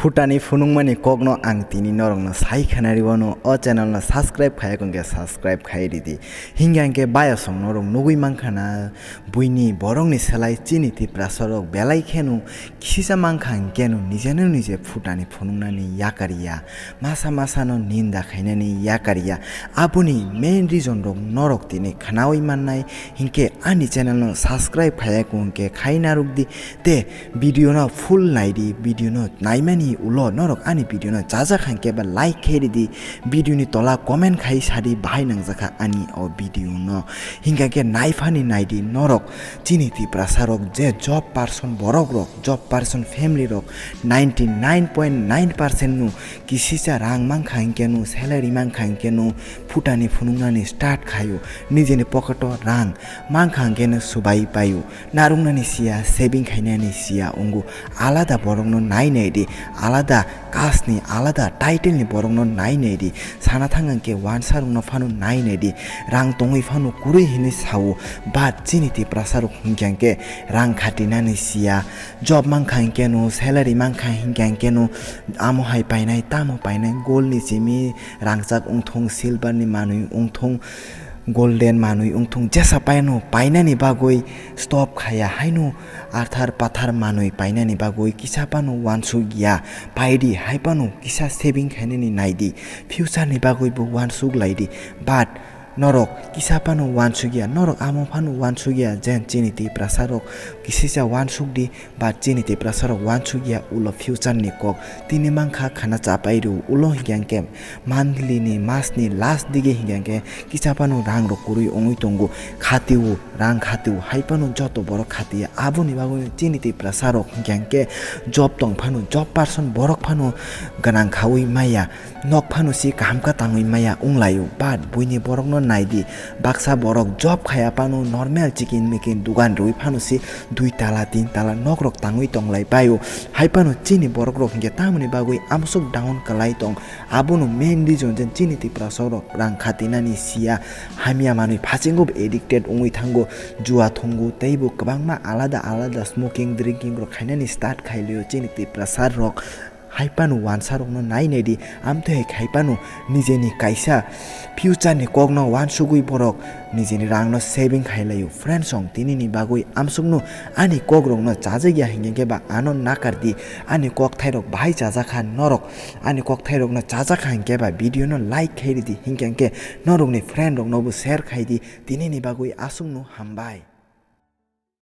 Futani funungmani kogno ang tini norongno sai khanari wano o channel no subscribe khaya kongke subscribe khai ridi hingangke baya song norong nugui mangkhana buini borong ni selai chini ti prasarok belai khenu khisa mangkhang kenu nijeno nije futani funungnani yakariya masa no ninda khainani yakariya abuni main reason rok norok tini khanawi mannai hingke ani channel no subscribe khaya kongke khaina rukdi te video no full naidi video no naimani ulo norok ani video no jaja khangke ba like kheri di video ni tola comment khai sari bahai nangjaka ani o video no hinga ke naifani naidi norok chini ti prasarok je job person borok rok job person family rok 99.9% nu kisisa rang mang khangke nu salary mang khangke nu futani funungnani start khayo nijeni poketo rang mang khangke nu subai payu narungnani sia saving khainani sia ungu alada borok no nai nei di alada caste ni alada title ni borong no nai nei di sana thangang ke wansarung no phanu nai nei di rang tongui phanu kurui hini sau ba chini ti prasaruk hingyang ke rang khatina ni sia job mang khang ke no salary mang khang hingyang ke no amo hai painai tamo painai gold ni chimi rangchak ungthong silver ni manui ungthong golden manui ungthung jesa paino painani bagoi stop khaya hainu arthar pathar manui painani bagoi kisapanu wansu gya paidi haipanu kisa saving khainani naidi future ni bagoi bu wansuk laidi but norok kisapanu wansugya norok amo phanu wansugya jen chiniti prasarok kisisa wansuk di ba chiniti prasarok wansugya ulo future ni kok tini mangkha khana chapairu ulo hingyangke monthly ni mas ni last dige hingyangke kisapanu rang ro kurui ongui tongu khatiu rang khatiu haipanu joto borok khatia abuni bagoi chiniti prasarok hingyangke job tong phanu job person borok phanu ganang khawi maya nok phanu si kamka tangui maya unglayu but buini borok no naidi baksa borok job khaya panu normal chicken mekin dugan rui phanu si 2 tala 3 tala nokrok tangui tonglai payu haipanu chini borok rok nge tamuni bagui amsuk down kalai tong abunu main reason jen chini ti prasarok rang khatina ni sia hamia manui phachingub addicted ungui thango jua thongu teibu kabangma alada smoking drinking rok khainani start khailio chini ti prasarok haipanu wansarok no nai nei di amto he haipanu nijeni kaisa future ni kogno wansugui borok nijeni rang no saving khailayu friend song tini ni bagui amsuknu ani kogrong no chajagya hingenge ba anon nakardi ani kok thairok bahai chaja khan norok ani kok thairok no chaja khangke ba video no like khairi di hingenge norok ni friend rok no bu share khaidi tini ni bagui asungnu hambai।